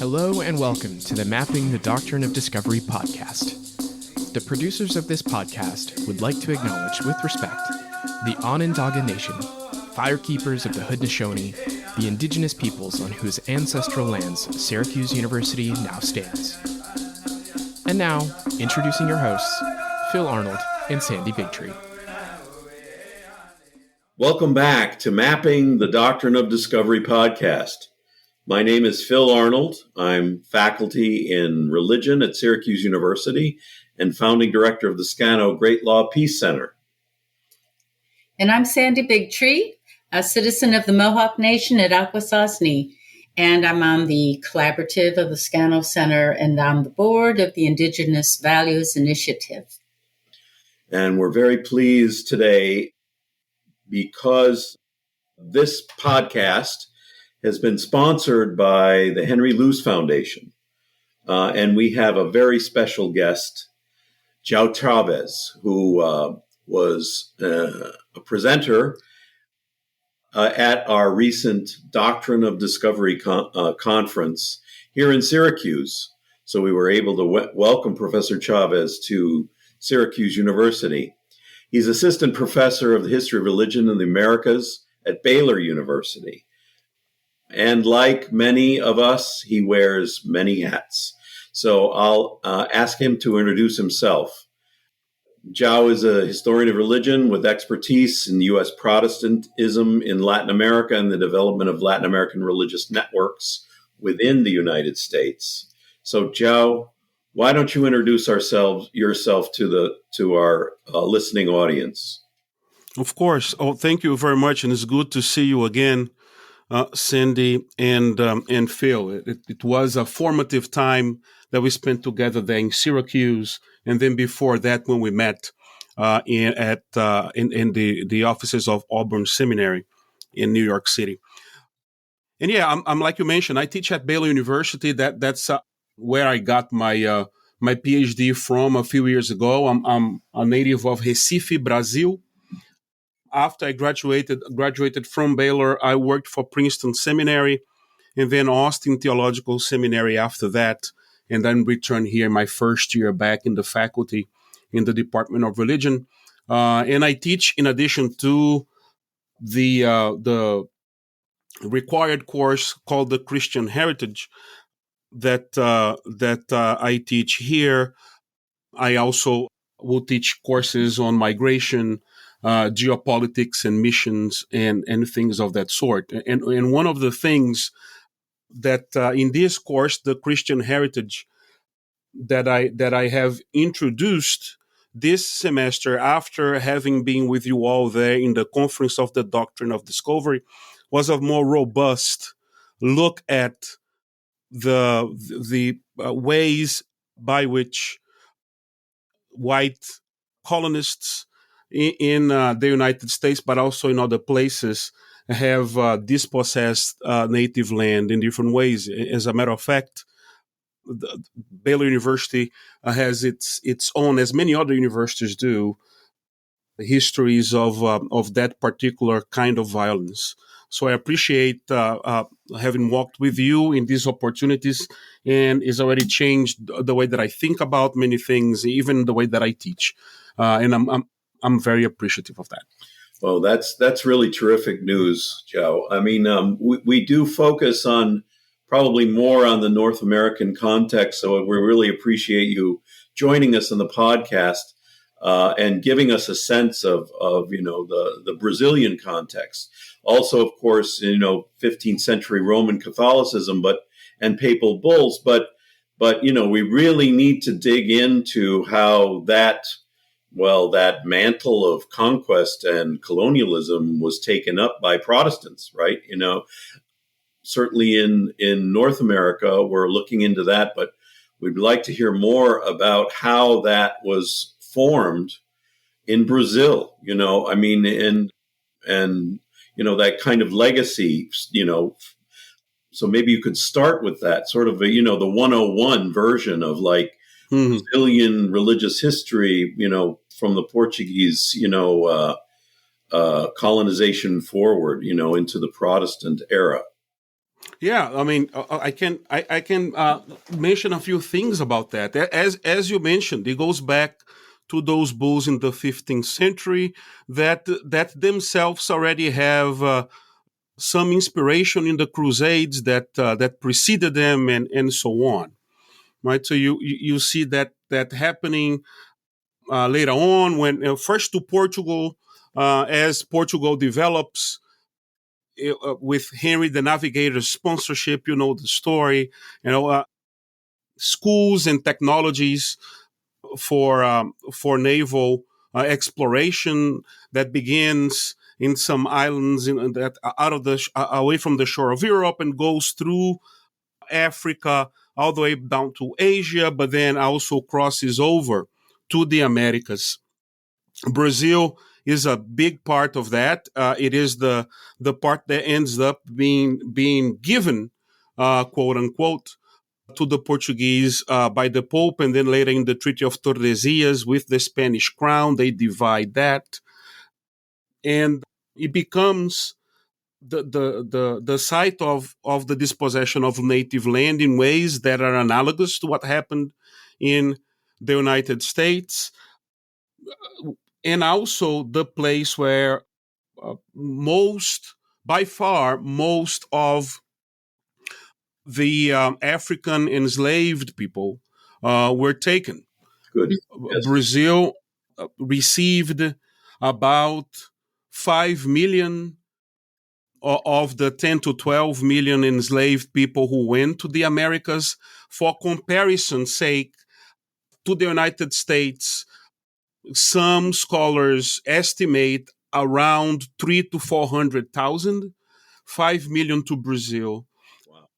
Hello and welcome to the Mapping the Doctrine of Discovery podcast. The producers of this podcast would like to acknowledge with respect the Onondaga Nation, firekeepers of the Haudenosaunee, the indigenous peoples on whose ancestral lands Syracuse University now stands. And now, introducing your hosts, Phil Arnold and Sandy Bigtree. Welcome back to Mapping the Doctrine of Discovery podcast. My name is Phil Arnold. I'm faculty in religion at Syracuse University and founding director of the Scano Great Law Peace Center. And I'm Sandy Bigtree, a citizen of the Mohawk Nation at Akwesasne, and I'm on the collaborative of the Scano Center and on the board of the Indigenous Values Initiative. And we're very pleased today because this podcast has been sponsored by the Henry Luce Foundation. And we have a very special guest, João Chaves, who was a presenter at our recent Doctrine of Discovery conference here in Syracuse. So we were able to welcome Professor Chavez to Syracuse University. He's assistant professor of the history of religion in the Americas at Baylor University. And like many of us, he wears many hats. So I'll ask him to introduce himself. João is a historian of religion with expertise in U.S. Protestantism in Latin America and the development of Latin American religious networks within the United States. So João, why don't you introduce yourself to our listening audience? Of course. Oh, thank you very much. And it's good to see you again, Cindy and Phil. It was a formative time that we spent together there in Syracuse, and then before that, when we met in the offices of Auburn Seminary in New York City. And yeah, I'm like you mentioned, I teach at Baylor University. That's where I got my my PhD from a few years ago. I'm a native of Recife, Brazil. After I graduated from Baylor, I worked for Princeton Seminary and then Austin Theological Seminary after that, and then returned here my first year back in the faculty in the Department of Religion. And I teach in addition to the required course called the Christian Heritage that I teach here. I also will teach courses on migration, geopolitics and missions and things of that sort. And one of the things that in this course, the Christian Heritage, that I have introduced this semester after having been with you all there in the Conference of the Doctrine of Discovery, was a more robust look at the ways by which white colonists in the United States, but also in other places, have dispossessed native land in different ways. As a matter of fact, Baylor University has its own, as many other universities do, histories of that particular kind of violence. So I appreciate having walked with you in these opportunities, and it's already changed the way that I think about many things, even the way that I teach. And I'm very appreciative of that. Well, that's really terrific news, Joe. I mean, we do focus on probably more on the North American context, so we really appreciate you joining us on the podcast and giving us a sense of the Brazilian context. Also, of course, 15th century Roman Catholicism, and papal bulls, but we really need to dig into how that mantle of conquest and colonialism was taken up by Protestants, right? Certainly in North America, we're looking into that, but we'd like to hear more about how that was formed in Brazil, and that kind of legacy, so maybe you could start with that sort of, the 101 version of Brazilian religious history, from the Portuguese, colonization forward, into the Protestant era. Yeah, I mean, I can mention a few things about that. As you mentioned, it goes back to those bulls in the 15th century that themselves already have some inspiration in the Crusades that preceded them, and so on. Right, so you see that happening later on when first to Portugal, as Portugal develops with Henry the Navigator's sponsorship. You know the story. Schools and technologies for naval exploration that begins in some islands that out of the away from the shore of Europe and goes through Africa all the way down to Asia, but then also crosses over to the Americas. Brazil is a big part of that. It is the part that ends up being given, quote unquote, to the Portuguese by the Pope, and then later in the Treaty of Tordesillas with the Spanish crown, they divide that, and it becomes the site of the dispossession of native land in ways that are analogous to what happened in the United States, and also the place where by far most of the African enslaved people were taken. Good. Yes. Brazil received about 5 million of the 10 to 12 million enslaved people who went to the Americas. For comparison's sake, to the United States, some scholars estimate around 3 to 400,000, 5 million to Brazil. Wow.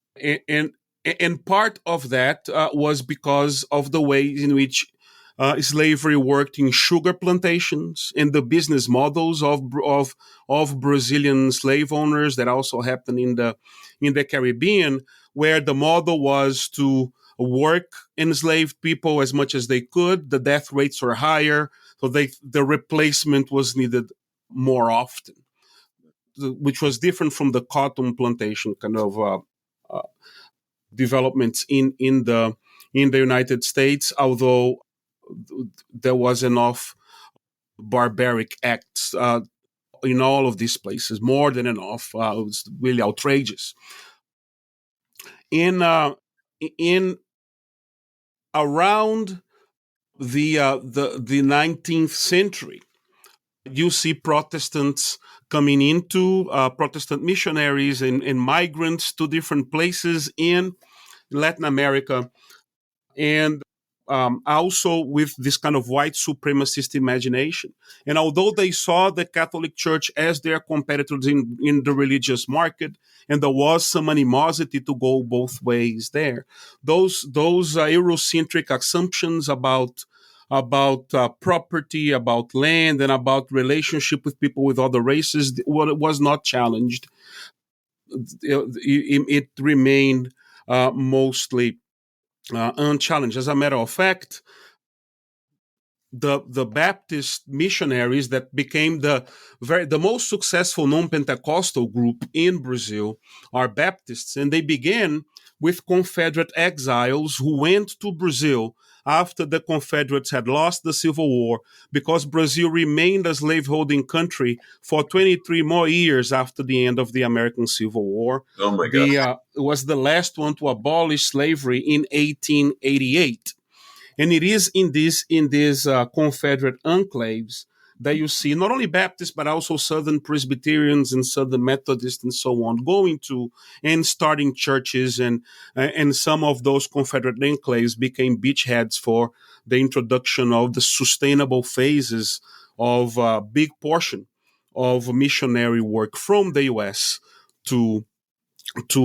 And part of that was because of the way in which slavery worked in sugar plantations and the business models of Brazilian slave owners that also happened in the Caribbean, where the model was to work enslaved people as much as they could. The death rates were higher, so the replacement was needed more often, which was different from the cotton plantation kind of developments in the United States, although there was enough barbaric acts in all of these places, more than enough. It was really outrageous. In around the 19th century, you see Protestants coming into Protestant missionaries and migrants to different places in Latin America, and also with this kind of white supremacist imagination. And although they saw the Catholic Church as their competitors in the religious market, and there was some animosity to go both ways there, those Eurocentric assumptions about property, about land, and about relationship with people with other races was not challenged. It remained mostly unchallenged. As a matter of fact, the Baptist missionaries that became the most successful non-Pentecostal group in Brazil are Baptists, and they began with Confederate exiles who went to Brazil after the Confederates had lost the Civil War, because Brazil remained a slaveholding country for 23 more years after the end of the American Civil War. Oh my God! It was the last one to abolish slavery in 1888. And it is in these Confederate enclaves that you see not only Baptists, but also Southern Presbyterians and Southern Methodists and so on going to and starting churches. And some of those Confederate enclaves became beachheads for the introduction of the sustainable phases of a big portion of missionary work from the U.S. to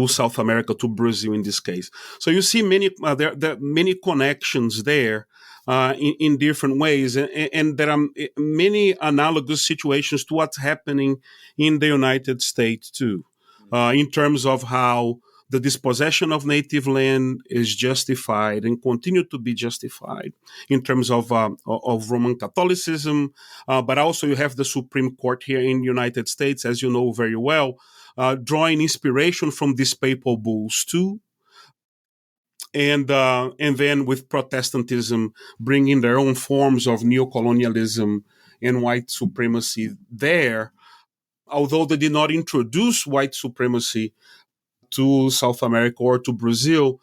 South America, to Brazil in this case. So you see many there are many connections there in different ways, and there are many analogous situations to what's happening in the United States too, in terms of how the dispossession of native land is justified and continue to be justified in terms of Roman Catholicism, but also you have the Supreme Court here in the United States, as you know very well, drawing inspiration from these papal bulls too. And then with Protestantism bringing their own forms of neocolonialism and white supremacy there, although they did not introduce white supremacy to South America or to Brazil,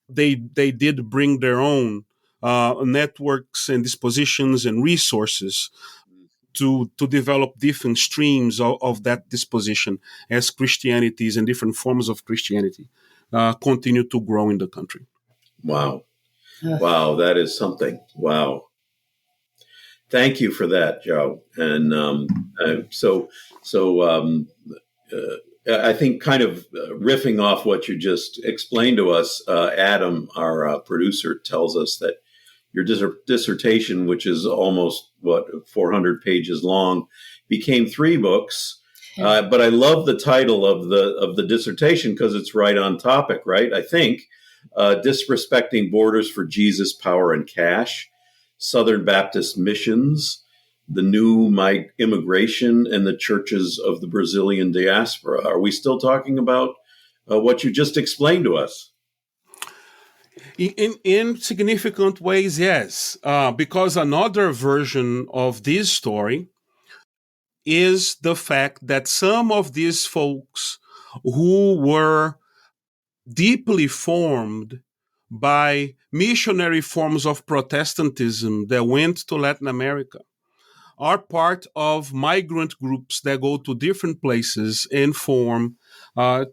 they did bring their own networks and dispositions and resources to develop different streams of that disposition as Christianities and different forms of Christianity continue to grow in the country. Wow. Wow, that is something. Wow. Thank you for that, Joe. And I think kind of riffing off what you just explained to us, Adam, our producer, tells us that your dissertation, which is almost 400 pages long, became 3 books. But I love the title of the dissertation because it's right on topic, right? I think Disrespecting Borders for Jesus, Power, and Cash, Southern Baptist Missions, the New Immigration, and the Churches of the Brazilian Diaspora. Are we still talking about what you just explained to us? In significant ways, yes. Because another version of this story is the fact that some of these folks who were deeply formed by missionary forms of Protestantism that went to Latin America are part of migrant groups that go to different places and form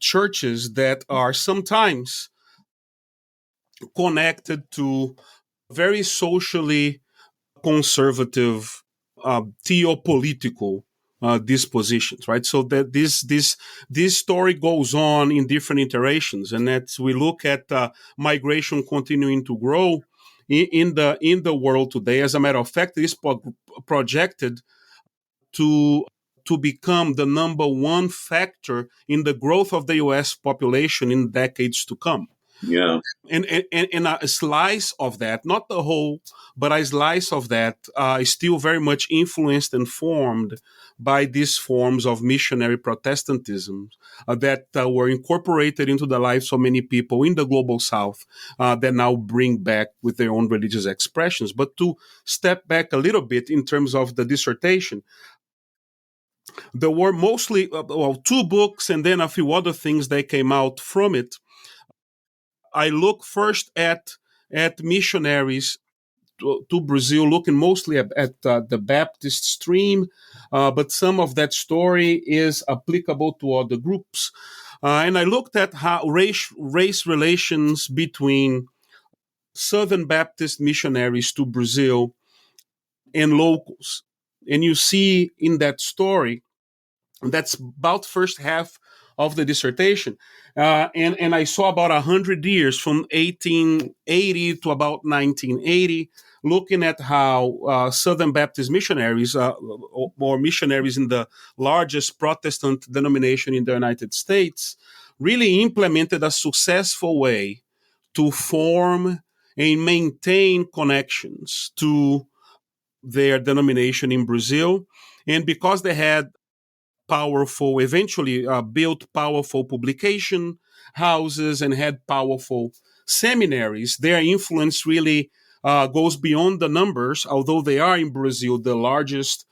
churches that are sometimes connected to very socially conservative theopolitical dispositions, right? So that this story goes on in different iterations, and as we look at migration continuing to grow in the world today, as a matter of fact, it is projected to become the number one factor in the growth of the U.S. population in decades to come. Yeah. And a slice of that, not the whole, but a slice of that is still very much influenced and formed by these forms of missionary Protestantism that were incorporated into the lives of many people in the global South that now bring back with their own religious expressions. But to step back a little bit in terms of the dissertation, there were mostly 2 books and then a few other things that came out from it. I look first at missionaries to Brazil, looking mostly at the Baptist stream, but some of that story is applicable to other groups. And I looked at how race relations between Southern Baptist missionaries to Brazil and locals. And you see in that story, that's about first half of the dissertation. And I saw about 100 years from 1880 to about 1980, looking at how Southern Baptist missionaries, or missionaries in the largest Protestant denomination in the United States, really implemented a successful way to form and maintain connections to their denomination in Brazil. And because they had eventually built powerful publication houses and had powerful seminaries, their influence really goes beyond the numbers, although they are in Brazil the largest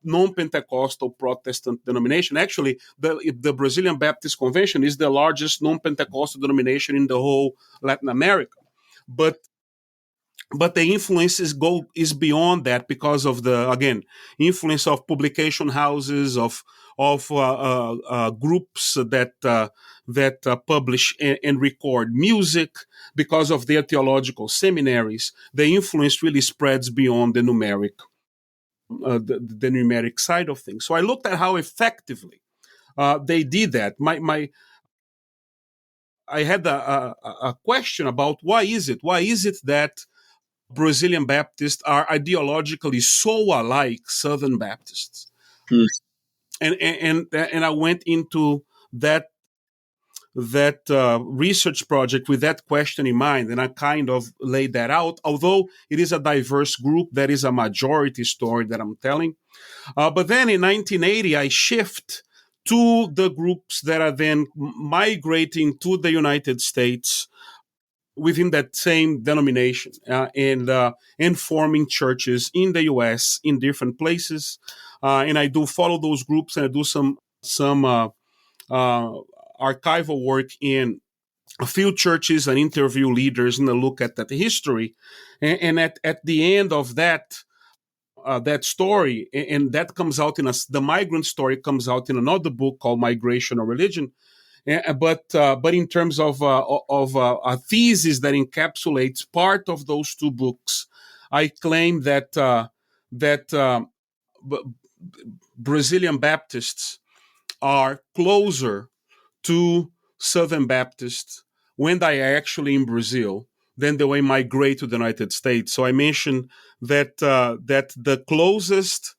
non-Pentecostal Protestant denomination. Actually, the Brazilian Baptist Convention is the largest non-Pentecostal denomination in the whole Latin America. But the influence is beyond that because of the, again, influence of publication houses, of groups that publish and record music, because of their theological seminaries. The influence really spreads beyond the numeric side of things. So I looked at how effectively they did that. I had a question about why is it that Brazilian Baptists are ideologically so alike Southern Baptists. And I went into that research project with that question in mind, and I kind of laid that out. Although it is a diverse group, that is a majority story that I'm telling. But then in 1980, I shift to the groups that are then migrating to the United States within that same denomination, and forming churches in the U.S. in different places. And I do follow those groups, and I do some archival work in a few churches and interview leaders and a look at that history. And at the end of that story, and that comes out the migrant story comes out in another book called Migration or Religion. But in terms of a thesis that encapsulates part of those two books, I claim that Brazilian Baptists are closer to Southern Baptists when they are actually in Brazil than the way migrate to the United States. So I mentioned that the closest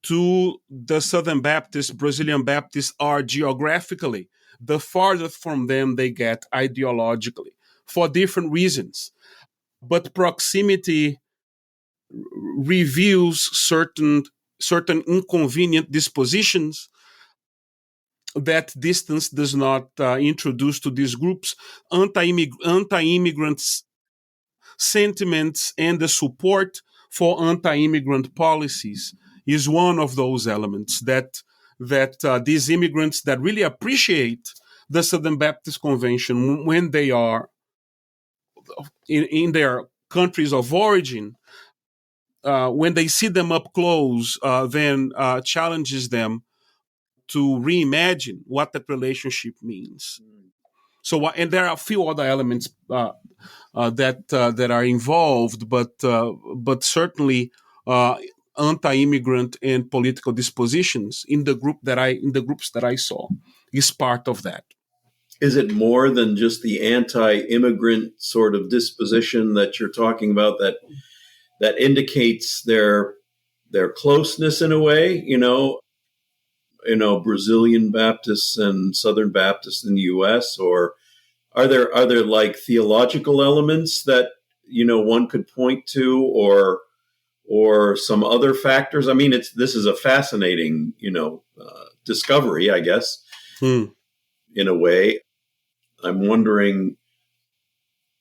to the Southern Baptists, Brazilian Baptists, are geographically. The farther from them they get ideologically, for different reasons. But proximity reveals certain inconvenient dispositions that distance does not introduce to these groups. Anti-immigrant sentiments and the support for anti-immigrant policies is one of those elements that these immigrants that really appreciate the Southern Baptist Convention when they are in their countries of origin, when they see them up close, then challenges them to reimagine what that relationship means. So, and there are a few other elements that are involved, but certainly anti-immigrant and political dispositions in the groups that I saw is part of that. Is it more than just the anti-immigrant sort of disposition that you're talking about that indicates their closeness in a way? Brazilian Baptists and Southern Baptists in the U.S., or are there like theological elements that one could point to, or some other factors? I mean, this is a fascinating discovery, I guess, in a way. I'm wondering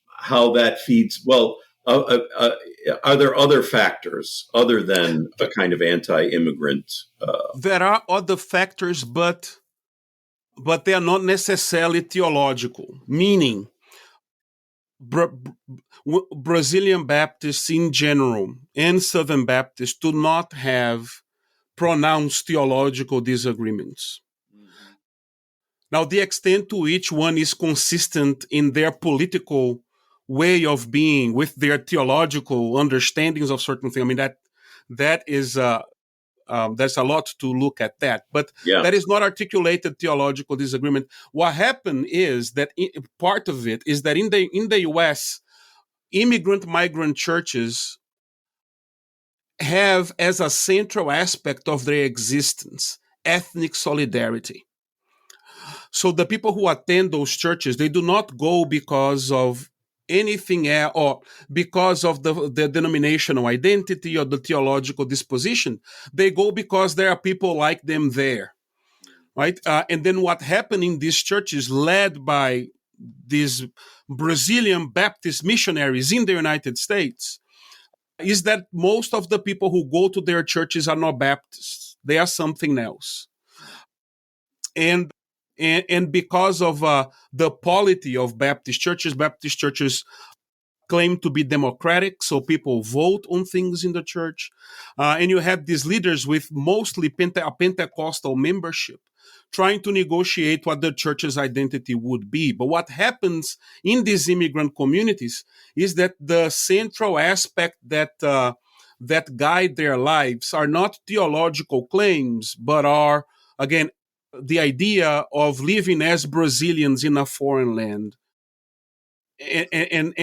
how that feeds. Well, are there other factors other than a kind of anti-immigrant? There are other factors, but they are not necessarily theological. Meaning, Brazilian Baptists in general and Southern Baptists do not have pronounced theological disagreements. Now, the extent to which one is consistent in their political way of being with their theological understandings of certain things, I mean, that is there's a lot to look at that. But that is not articulated theological disagreement. What happened is that part of it is that in the U.S., migrant churches have as a central aspect of their existence ethnic solidarity. So the people who attend those churches, they do not go because of anything else or because of the denominational identity or the theological disposition. They go because there are people like them there, right? And then what happened in these churches led by these Brazilian Baptist missionaries in the United States is that most of the people who go to their churches are not Baptists. They are something else. And because of the polity of Baptist churches claim to be democratic, so people vote on things in the church. And you have these leaders with mostly a Pentecostal membership trying to negotiate what the church's identity would be. But what happens in these immigrant communities is that the central aspect that guide their lives are not theological claims, but are, again, the idea of living as Brazilians in a foreign land. And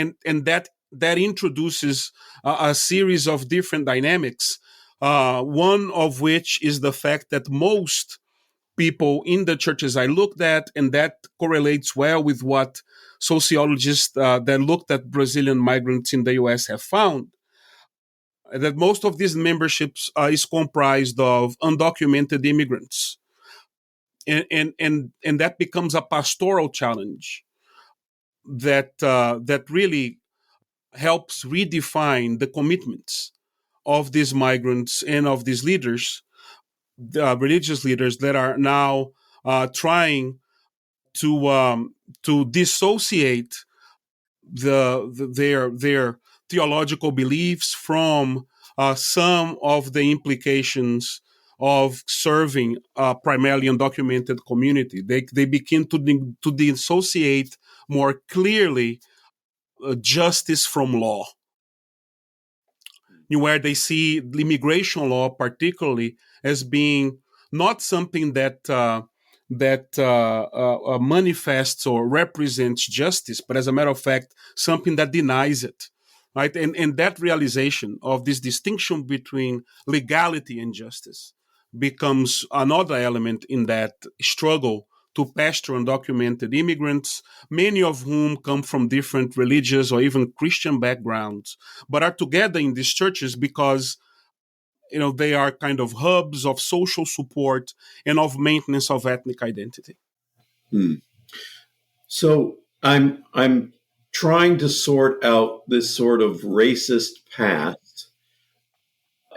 that introduces a series of different dynamics, one of which is the fact that most people in the churches I looked at, and that correlates well with what sociologists that looked at Brazilian migrants in the US have found, that most of these memberships is comprised of undocumented immigrants. And that becomes a pastoral challenge that really helps redefine the commitments of these migrants and of these leaders, religious leaders that are now trying to dissociate their theological beliefs from some of the implications of serving primarily undocumented community. They begin to dissociate more clearly justice from law, where they see immigration law particularly as being not something that manifests or represents justice, but as a matter of fact, something that denies it, right? And that realization of this distinction between legality and justice becomes another element in that struggle to pastor undocumented immigrants, many of whom come from different religious or even Christian backgrounds, but are together in these churches because they are kind of hubs of social support and of maintenance of ethnic identity. So I'm trying to sort out this sort of racist past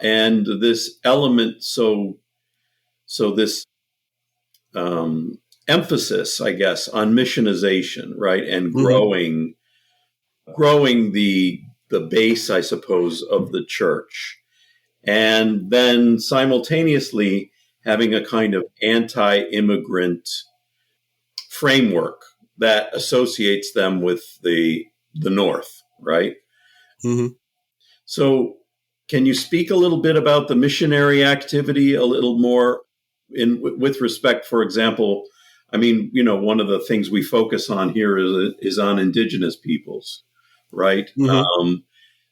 and this element. So this emphasis, I guess, on missionization, right, and growing the base, I suppose, of the church, and then simultaneously having a kind of anti-immigrant framework that associates them with the North, right? Mm-hmm. So, can you speak a little bit about the missionary activity a little more with respect, for example? I mean, one of the things we focus on here is on indigenous peoples, right? Mm-hmm.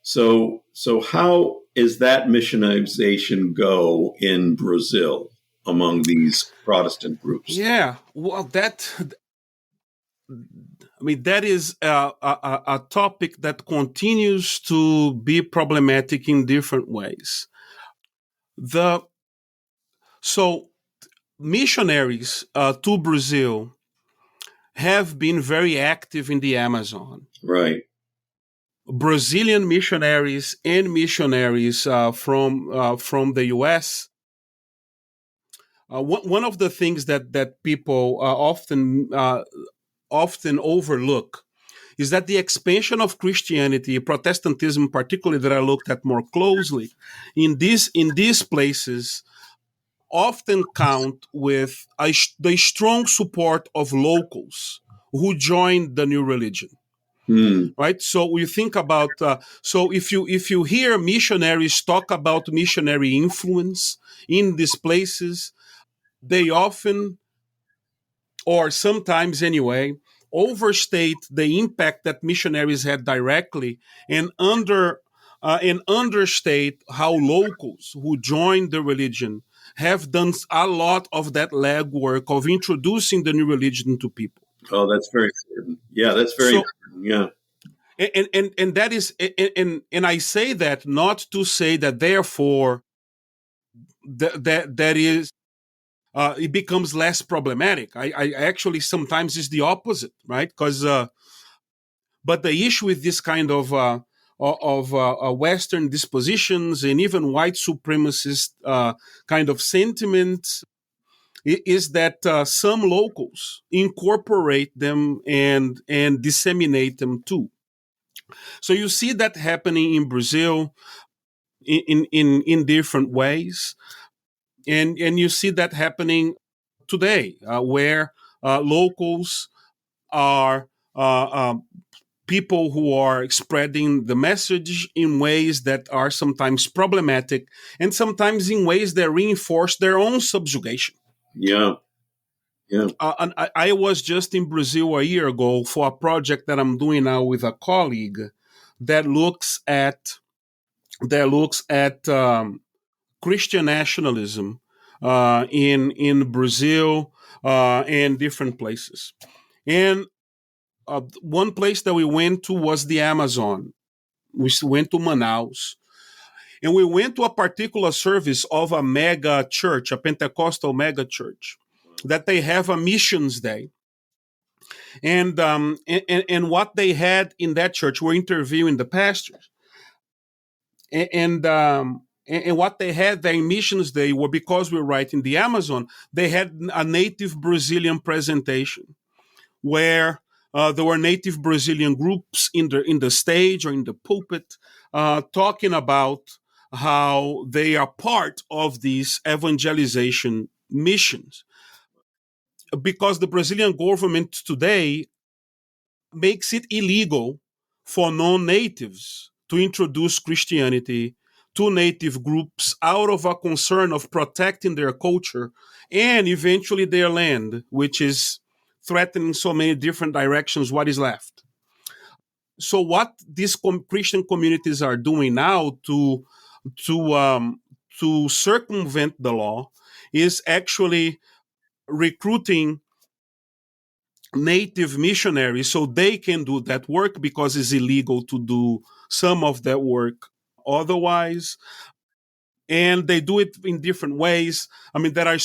So how is that missionization go in Brazil among these Protestant groups? Yeah, well, that is a topic that continues to be problematic in different ways. So missionaries to Brazil have been very active in the Amazon. Right. Brazilian missionaries and missionaries from the U.S. One of the things that people often overlook is that the expansion of Christianity, Protestantism particularly, that I looked at more closely, in these places often count with the strong support of locals who joined the new religion. Right, so we think about so if you hear missionaries talk about missionary influence in these places, they often, or sometimes anyway, overstate the impact that missionaries had directly and understate how locals who joined the religion have done a lot of that legwork of introducing the new religion to people. Oh, that's very important. Yeah, that's very important. Yeah. And that is, and I say that not to say that therefore that is it becomes less problematic. I actually sometimes is the opposite, right? Because but the issue with this kind of Western dispositions and even white supremacist kind of sentiments is that some locals incorporate them and disseminate them too. So you see that happening in Brazil in different ways, and you see that happening today, where locals are people who are spreading the message in ways that are sometimes problematic and sometimes in ways that reinforce their own subjugation. Yeah. Yeah. And I was just in Brazil a year ago for a project that I'm doing now with a colleague that looks at Christian nationalism in Brazil, and different places. And one place that we went to was the Amazon. We went to Manaus. And we went to a particular service of a mega church, a Pentecostal mega church, that they have a missions day. And what they had in that church, we're interviewing the pastors. And what they had there in missions day were, because we're right in the Amazon, they had a native Brazilian presentation where there were native Brazilian groups in the stage or in the pulpit talking about how they are part of these evangelization missions. Because the Brazilian government today makes it illegal for non-natives to introduce Christianity to native groups out of a concern of protecting their culture and eventually their land, which is threatening so many different directions what is left. So what these Christian communities are doing now to circumvent the law is actually recruiting native missionaries so they can do that work, because it's illegal to do some of that work otherwise. And they do it in different ways. I mean, there are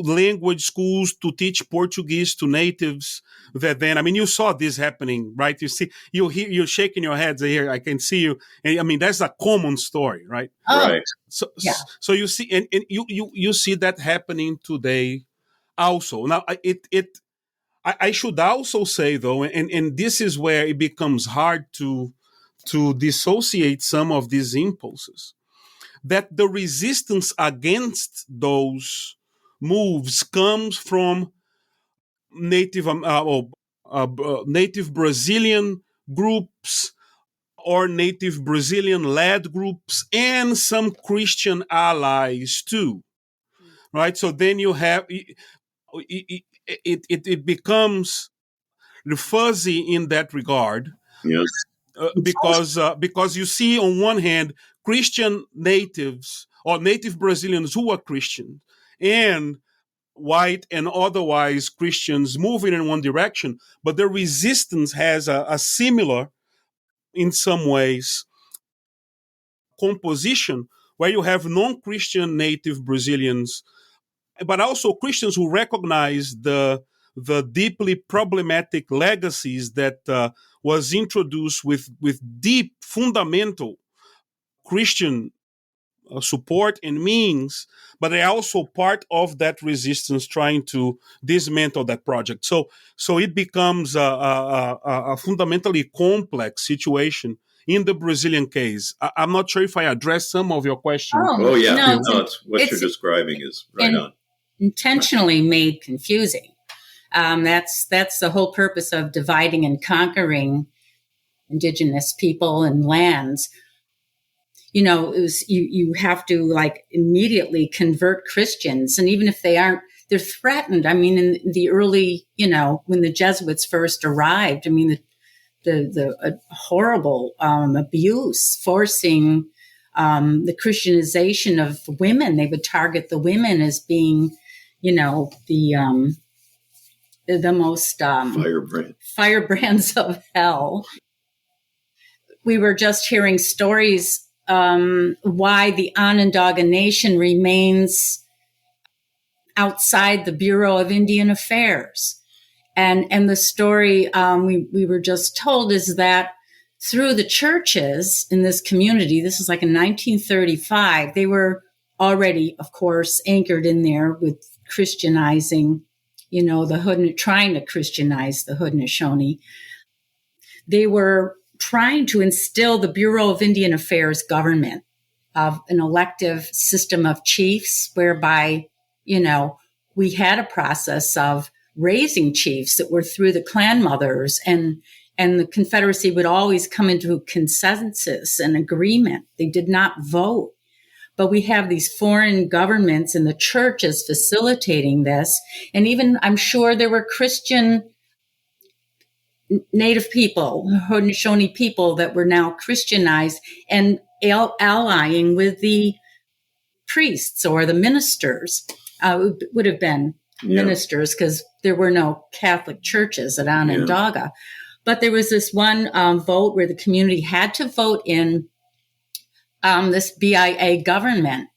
language schools to teach Portuguese to natives that then, I mean, you saw this happening, right? You see, you're shaking your heads here. I can see you. And I mean, that's a common story, right? Oh, Right. So you see, and you see that happening today also. Now, I should also say, though, and this is where it becomes hard to dissociate some of these impulses, that the resistance against those moves comes from native Brazilian groups or native Brazilian-led groups and some Christian allies too, right? So then you have it becomes fuzzy in that regard. Yes. Because you see on one hand Christian natives or native Brazilians who are Christian and white and otherwise Christians moving in one direction, but the resistance has a similar, in some ways, composition where you have non-Christian native Brazilians, but also Christians who recognize the deeply problematic legacies that was introduced with deep fundamental Christian support and means, but they're also part of that resistance trying to dismantle that project. So it becomes a fundamentally complex situation in the Brazilian case. I'm not sure if I addressed some of your questions. Oh yeah. No, It's what you're describing is right on. Intentionally made confusing. That's the whole purpose of dividing and conquering indigenous people and lands. You know, it was, you have to like immediately convert Christians, and even if they aren't, they're threatened. I mean, in the early, when the Jesuits first arrived, I mean, the horrible abuse, forcing the Christianization of women. They would target the women as being, the most firebrands of hell. We were just hearing stories why the Onondaga Nation remains outside the Bureau of Indian Affairs. And the story we were just told is that through the churches in this community, this is like in 1935, they were already, of course, anchored in there with Christianizing, the Haudenosaunee, trying to Christianize the Haudenosaunee. They were trying to instill the Bureau of Indian Affairs government of an elective system of chiefs, whereby, we had a process of raising chiefs that were through the clan mothers, and the Confederacy would always come into consensus and agreement. They did not vote. But we have these foreign governments and the churches facilitating this. And even, I'm sure there were Christian Native people, Haudenosaunee people that were now Christianized and allying with the priests or the ministers would have been ministers, because there were no Catholic churches at Onondaga. But there was this one vote where the community had to vote in this BIA government.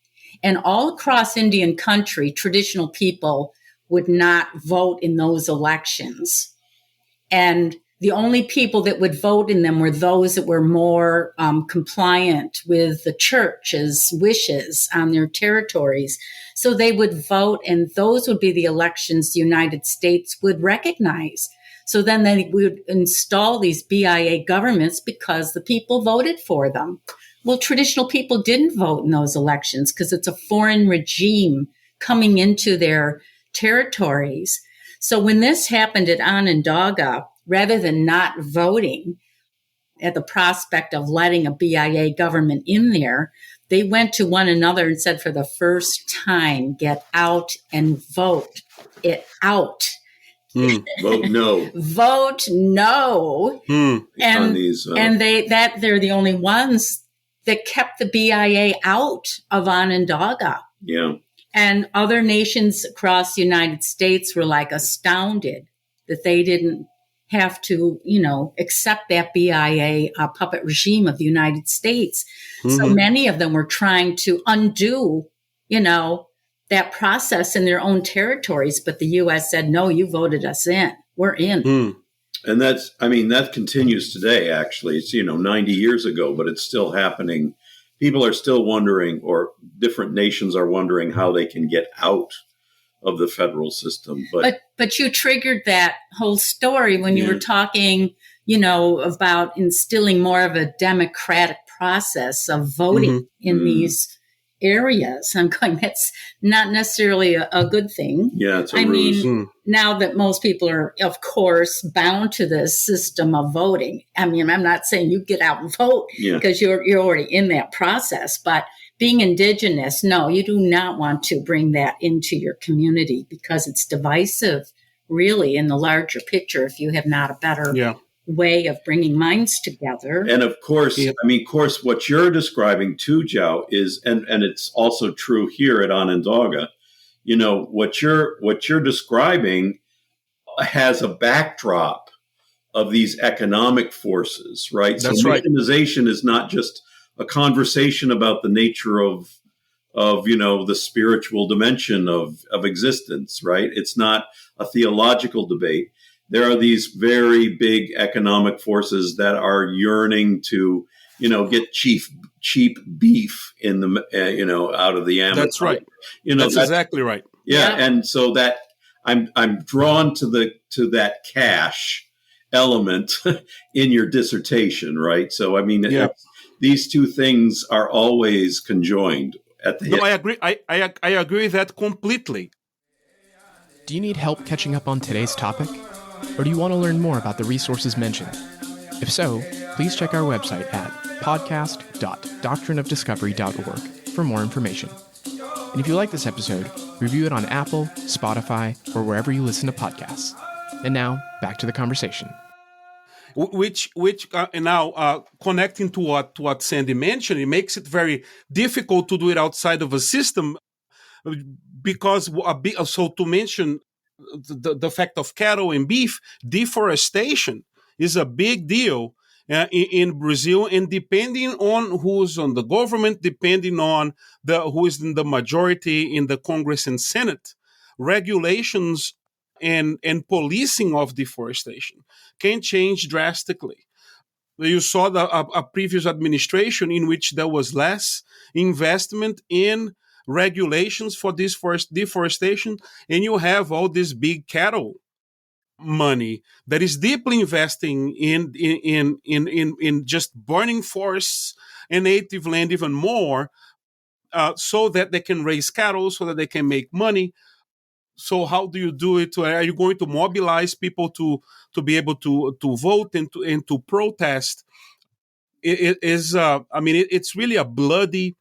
And all across Indian country, traditional people would not vote in those elections. And the only people that would vote in them were those that were more compliant with the church's wishes on their territories. So they would vote, and those would be the elections the United States would recognize. So then they would install these BIA governments because the people voted for them. Well, traditional people didn't vote in those elections because it's a foreign regime coming into their territories. So when this happened at Onondaga, rather than not voting at the prospect of letting a BIA government in there, they went to one another and said, for the first time, get out and vote it out. Vote no. Vote no. And they're the only ones that kept the BIA out of Onondaga. Yeah. And other nations across the United States were like astounded that they didn't have to, accept that BIA puppet regime of the United States. So many of them were trying to undo, that process in their own territories. But the U.S. said, no, you voted us in. We're in. And that continues today, actually. It's, 90 years ago, but it's still happening. People are still wondering, or different nations are wondering how they can get out of the federal system. But you triggered that whole story when you were talking, about instilling more of a democratic process of voting in these areas. I'm going, that's not necessarily a good thing. Yeah, it's a ruse. Now that most people are, of course, bound to this system of voting. I mean, I'm not saying you get out and vote because you're already in that process. But being indigenous, no, you do not want to bring that into your community because it's divisive, really, in the larger picture if you have not a better way of bringing minds together. And of course, what you're describing too, João, is, and it's also true here at Onondaga, what you're describing has a backdrop of these economic forces, right? That's so right. Missionization is not just a conversation about the nature of the spiritual dimension of existence, right? It's not a theological debate. There are these very big economic forces that are yearning to, get cheap beef in the, out of the Amazon. That's right. That's exactly right. Yeah, and so that I'm drawn to that cash element in your dissertation, right? So these two things are always conjoined at the hip. No, I agree. I agree with that completely. Do you need help catching up on today's topic? Or do you want to learn more about the resources mentioned? If so, please check our website at podcast.doctrineofdiscovery.org for more information. And if you like this episode, review it on Apple, Spotify, or wherever you listen to podcasts. And now, back to the conversation. Which now connecting to what Sandy mentioned, it makes it very difficult to do it outside of a system because so to mention the fact of cattle and beef, deforestation is a big deal in Brazil, and depending on who's on the government, depending on who is in the majority in the Congress and Senate, regulations and policing of deforestation can change drastically. You saw a previous administration in which there was less investment in regulations for this deforestation, and you have all this big cattle money that is deeply investing in just burning forests and native land even more, so that they can raise cattle, so that they can make money. So how do you do it? Are you going to mobilize people to be able to vote and to protest? It's really a bloody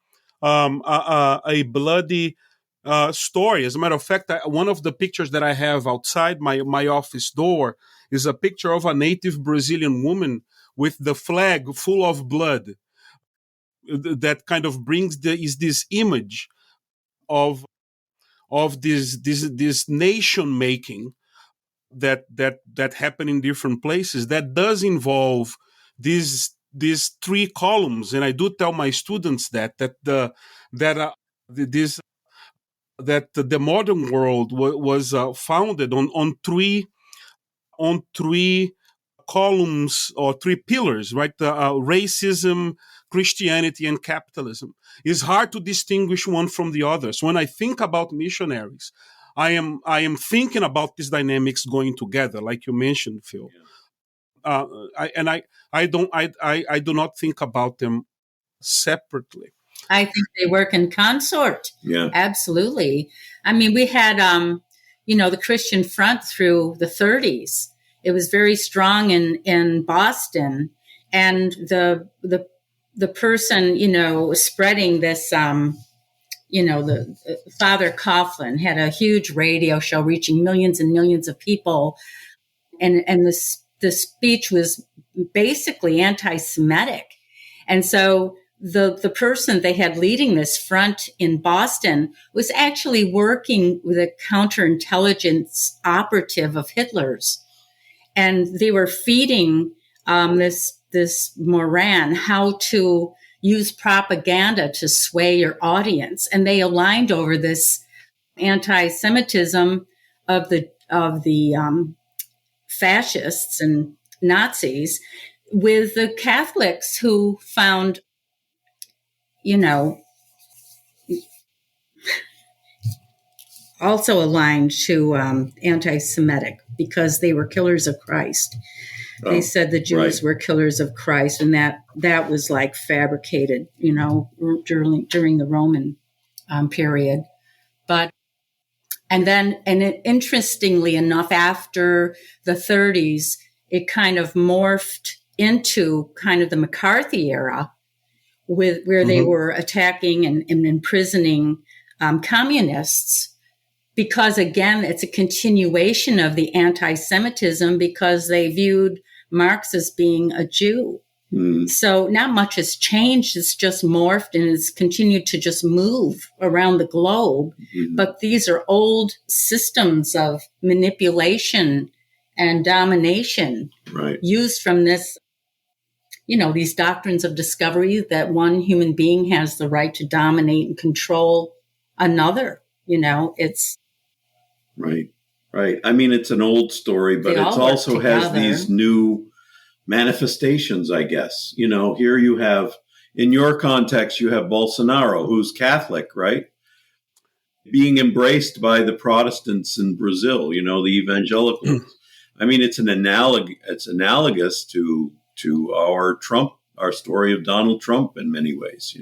story. As a matter of fact, one of the pictures that I have outside my office door is a picture of a native Brazilian woman with the flag full of blood. That kind of brings this image of of this nation making that happen in different places, that does involve these three columns. And I do tell my students that the modern world was founded on three columns or three pillars, right? Racism, Christianity, and capitalism. It's hard to distinguish one from the others. When I think about missionaries, I am thinking about these dynamics going together, like you mentioned, Phil. I do not think about them separately. I think they work in consort. Yeah, absolutely. I mean, we had the Christian Front through the 30s. It was very strong in Boston, and the person spreading this the Father Coughlin had a huge radio show reaching millions and millions of people, and the speech was basically anti-Semitic, and so the person they had leading this front in Boston was actually working with a counterintelligence operative of Hitler's. And they were feeding this Moran how to use propaganda to sway your audience, and they aligned over this anti-Semitism of the fascists and Nazis with the Catholics who found, also aligned to anti-Semitic because they were killers of Christ. They said the Jews were killers of Christ, and that was like fabricated, during the Roman period. And interestingly enough, after the 30s, it kind of morphed into kind of the McCarthy era, where they were attacking and imprisoning communists. Because again, it's a continuation of the anti-Semitism because they viewed Marx as being a Jew. So not much has changed. It's just morphed and it's continued to just move around the globe. But these are old systems of manipulation and domination used from this, these doctrines of discovery that one human being has the right to dominate and control another. It's Right. I mean, it's an old story, but it also has these new manifestations, I guess. Here you have, in your context, you have Bolsonaro, who's Catholic, right? Being embraced by the Protestants in Brazil, the evangelicals. I mean, it's analogous to our story of Donald Trump in many ways,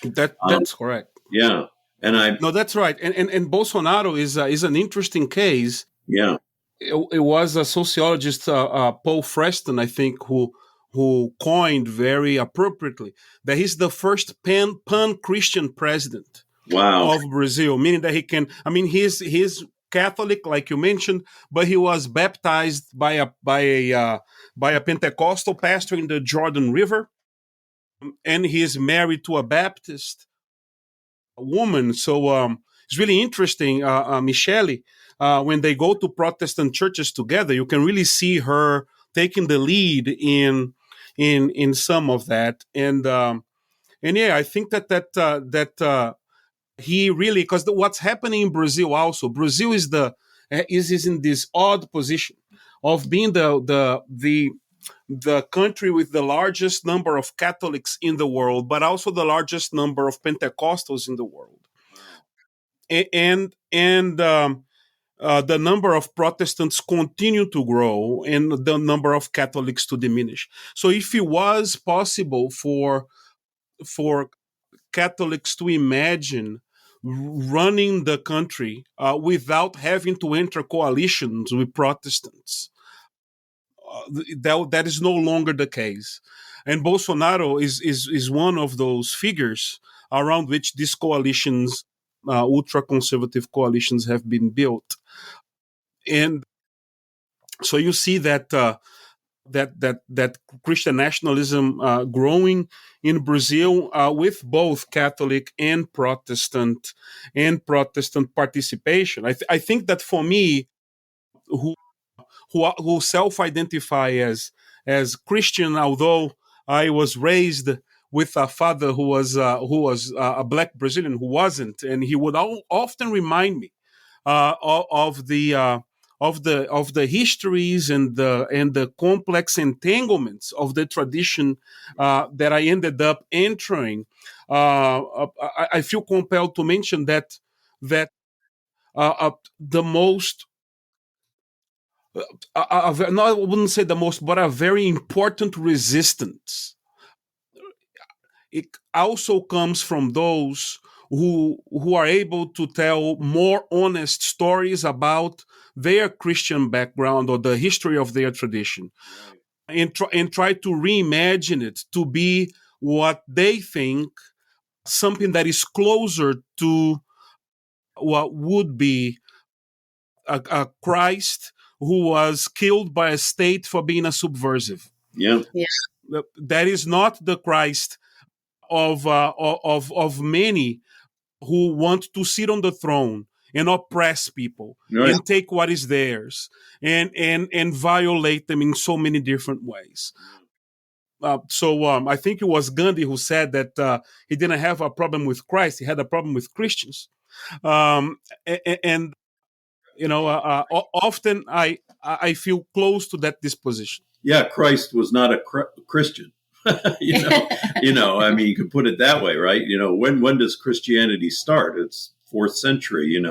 That's correct. Yeah. No, that's right. And Bolsonaro is an interesting case. Yeah. It was a sociologist, Paul Freston, I think, who coined very appropriately that he's the first pan-Christian president of Brazil, meaning that he can. I mean, he's Catholic, like you mentioned, but he was baptized by a Pentecostal pastor in the Jordan River, and he is married to a Baptist woman. So it's really interesting, Michele. When they go to Protestant churches together, you can really see her taking the lead in some of that. And yeah, I think that he really, because what's happening in Brazil also, Brazil is in this odd position of being the country with the largest number of Catholics in the world, but also the largest number of Pentecostals in the world. And the number of Protestants continue to grow and the number of Catholics to diminish. So if it was possible for Catholics to imagine running the country without having to enter coalitions with Protestants, that is no longer the case. And Bolsonaro is one of those figures around which these coalitions, ultra-conservative coalitions, have been built. And so you see that that Christian nationalism growing in Brazil with both Catholic and Protestant participation. I think that for me, who self-identify as Christian, although I was raised with a father who was a black Brazilian who wasn't, and he would often remind me of the histories and the complex entanglements of the tradition that I ended up entering. I feel compelled to mention that the most no, I wouldn't say the most, but a very important resistance. It also comes from those who are able to tell more honest stories about their Christian background or the history of their tradition, and try to reimagine it to be what they think, something that is closer to what would be a Christ who was killed by a state for being a subversive. Yeah. That is not the Christ of many who want to sit on the throne and oppress people and take what is theirs and violate them in so many different ways. So I think it was Gandhi who said that he didn't have a problem with Christ; he had a problem with Christians. And often I feel close to that disposition. Yeah, Christ was not a Christian. I mean, you could put it that way, right? When does Christianity start? It's 4th century,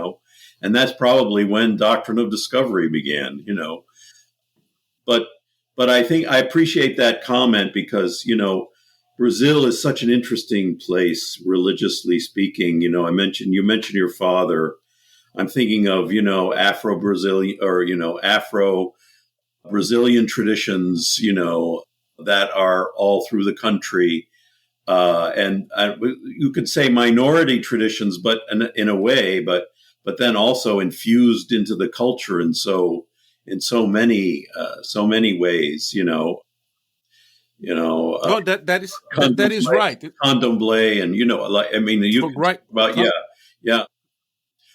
and that's probably when Doctrine of Discovery began, But I think I appreciate that comment because, Brazil is such an interesting place, religiously speaking. You mentioned your father. I'm thinking of, Afro-Brazilian or, Afro-Brazilian traditions, that are all through the country. And you could say minority traditions, but in a way, but then also infused into the culture. And so in so many ways, that is right. Candomblé, and Right. about yeah.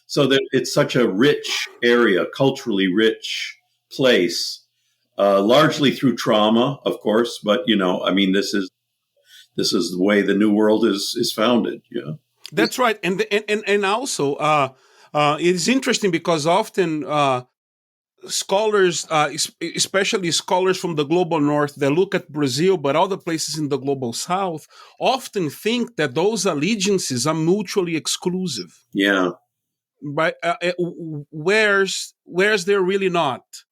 So that it's such a rich area, culturally rich place, largely through trauma, of course. But this is the way the New World is founded. Yeah, that's right, and also it is interesting because often scholars, especially scholars from the global north, that look at Brazil, but other places in the global south, often think that those allegiances are mutually exclusive. Yeah. Right? Where's they're really not.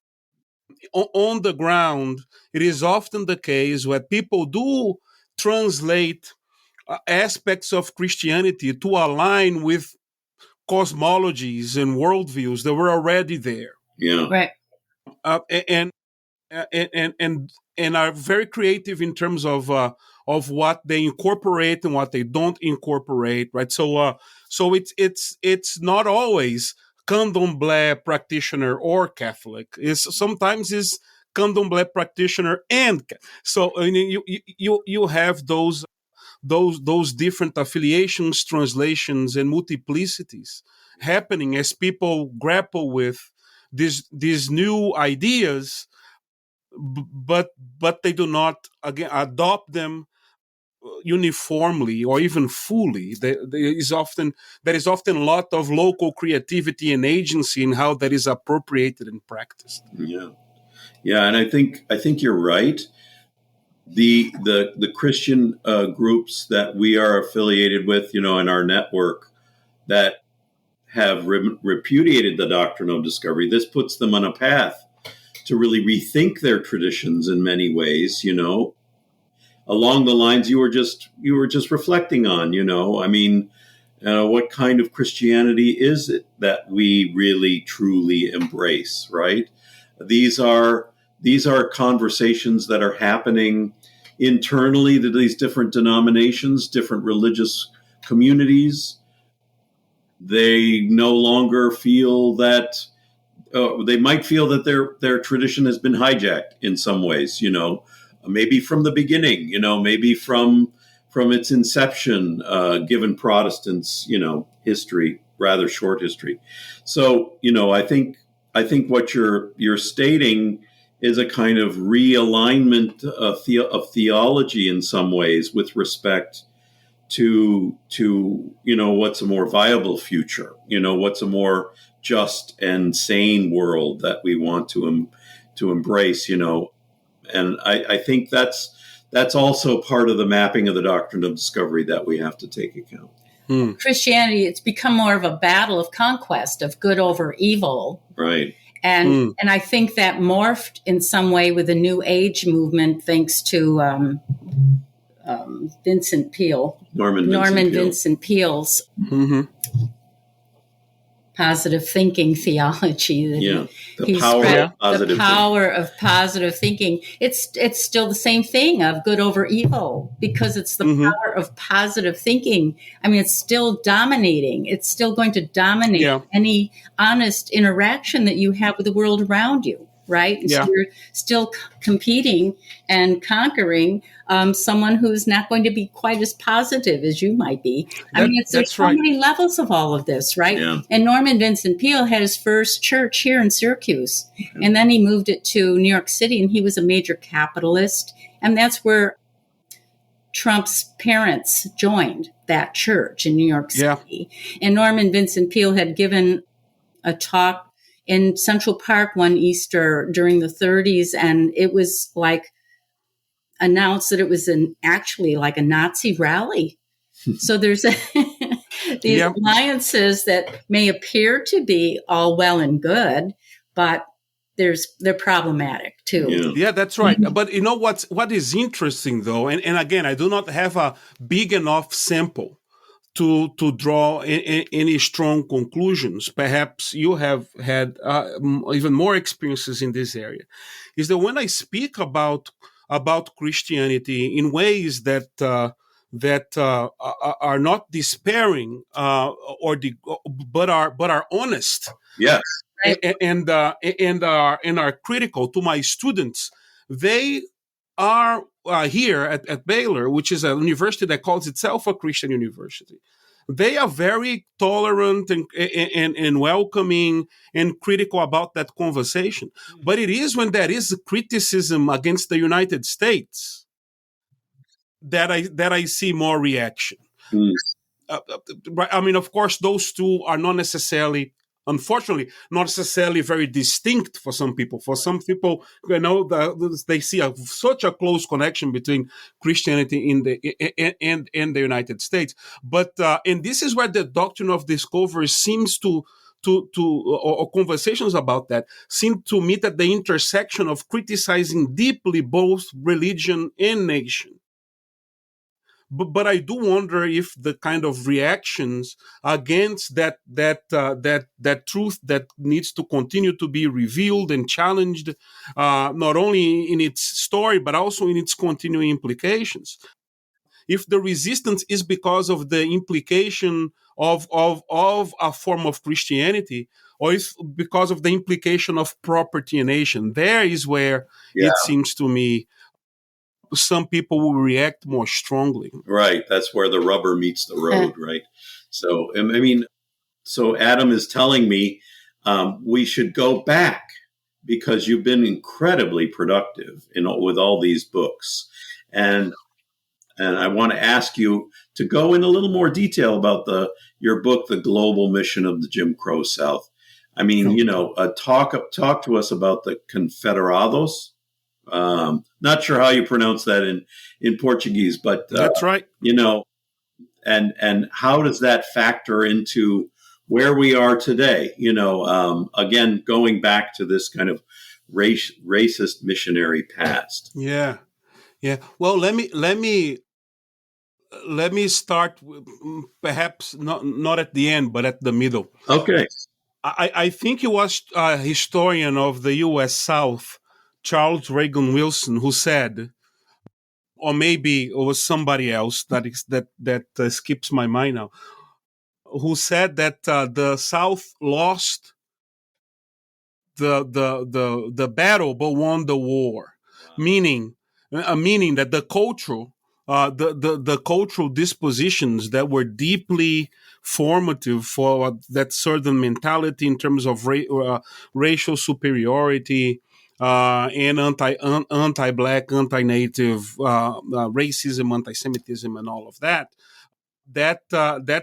On the ground, it is often the case where people do translate aspects of Christianity to align with cosmologies and worldviews that were already there. Yeah. Right. And are very creative in terms of what they incorporate and what they don't incorporate, right? So it's not always candomblé practitioner or Catholic. Sometimes is candomblé practitioner and so you have those different affiliations, translations, and multiplicities happening as people grapple with these new ideas, but they do not again adopt them uniformly or even fully. There is often a lot of local creativity and agency in how that is appropriated and practiced. Yeah, and I think you're right. The Christian groups that we are affiliated with, in our network, that have repudiated the doctrine of discovery, this puts them on a path to really rethink their traditions in many ways, along the lines you were just reflecting on, what kind of Christianity is it that we really truly embrace, right? These are conversations that are happening internally to these different denominations, different religious communities. They no longer feel that they might feel that their tradition has been hijacked in some ways. Maybe from the beginning. Maybe from its inception, given Protestants, history, rather short history. So, I think what you're stating is a kind of realignment of theology in some ways with respect to what's a more viable future, what's a more just and sane world that we want to embrace, and I think that's also part of the mapping of the doctrine of discovery that we have to take account. Christianity, it's become more of a battle of conquest, of good over evil. Right. And I think that morphed in some way with the New Age movement, thanks to Vincent Peale. Norman Vincent Peale's positive thinking theology. The power of positive thinking. It's still the same thing of good over evil, because it's the power of positive thinking. I mean, it's still dominating. It's still going to dominate any honest interaction that you have with the world around you, right? And so you're still competing and conquering someone who's not going to be quite as positive as you might be. There's so many levels of all of this, right? Yeah. And Norman Vincent Peale had his first church here in Syracuse, and then he moved it to New York City, and he was a major capitalist, and that's where Trump's parents joined that church in New York City. And Norman Vincent Peale had given a talk in Central Park one Easter during the 30s, and it was like announced that it was actually like a Nazi rally. So there's these alliances that may appear to be all well and good, but they're problematic too. Yeah, that's right. But what is interesting though, and again, I do not have a big enough sample to draw any strong conclusions. Perhaps you have had even more experiences in this area, is that when I speak about Christianity in ways that are not despairing but are honest, yes, and are critical to my students, they are here at Baylor, which is a university that calls itself a Christian university. They are very tolerant and welcoming and critical about that conversation. But it is when there is criticism against the United States that I see more reaction. I mean, of course, those two are not necessarily, unfortunately, not necessarily very distinct for some people. For some people, they see such a close connection between Christianity and the United States. But and this is where the doctrine of discovery seems or conversations about that seem to meet at the intersection of criticizing deeply both religion and nation. But I do wonder if the kind of reactions against that truth that needs to continue to be revealed and challenged, not only in its story but also in its continuing implications. If the resistance is because of the implication of a form of Christianity, or if because of the implication of property and nation, there is where it seems to me some people will react more strongly. Right. That's where the rubber meets the road, right? So, I mean, Adam is telling me we should go back because you've been incredibly productive with all these books. And I want to ask you to go in a little more detail about your book, The Global Mission of the Jim Crow South. I mean, talk to us about the Confederados. Not sure how you pronounce that in Portuguese, but that's right. And how does that factor into where we are today? Again, going back to this kind of racist missionary past. Yeah. Well, let me start perhaps not at the end, but at the middle. Okay. I think he was a historian of the U.S. South, Charles Reagan Wilson, who said, or maybe it was somebody else that skips my mind now, who said that the South lost the battle but won the war, meaning that the cultural dispositions that were deeply formative for that certain mentality in terms of racial superiority and anti-black, anti-native racism, anti-Semitism, and all of that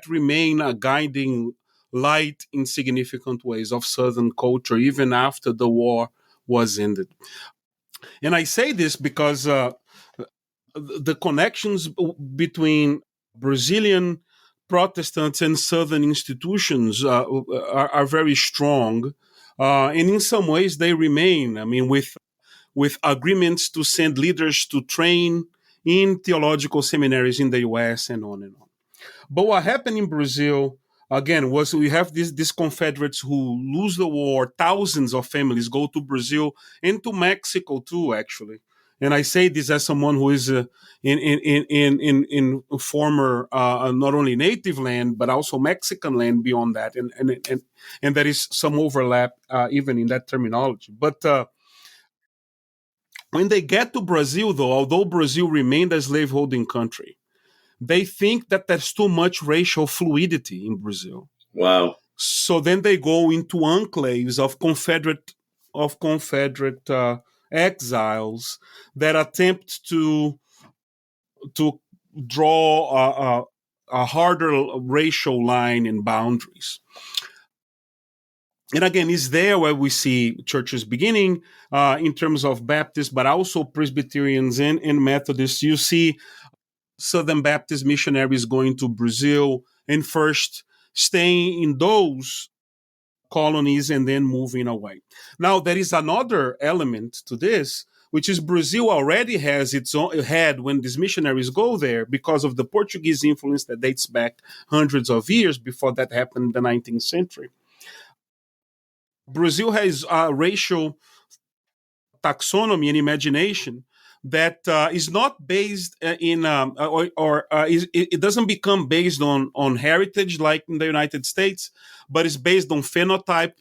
remain a guiding light in significant ways of Southern culture even after the war was ended. And I say this because the connections between Brazilian Protestants and Southern institutions are very strong, and in some ways they remain. I mean, with agreements to send leaders to train in theological seminaries in the U.S. and on and on. But what happened in Brazil, again, was we have these Confederates who lose the war. Thousands of families go to Brazil and to Mexico too, actually. And I say this as someone who is in former not only native land but also Mexican land beyond that, and there is some overlap even in that terminology. But when they get to Brazil, though, although Brazil remained a slaveholding country, they think that there's too much racial fluidity in Brazil. Wow. So then they go into enclaves of Confederate exiles that attempt to draw a harder racial line and boundaries. And again, it's there where we see churches beginning in terms of Baptists, but also Presbyterians and Methodists. You see Southern Baptist missionaries going to Brazil and first staying in those colonies and then moving away. Now, there is another element to this, which is Brazil already has its own had when these missionaries go there because of the Portuguese influence that dates back hundreds of years before that happened in the 19th century. Brazil has a racial taxonomy and imagination that is not based it doesn't become based on heritage like in the United States, but it's based on phenotype.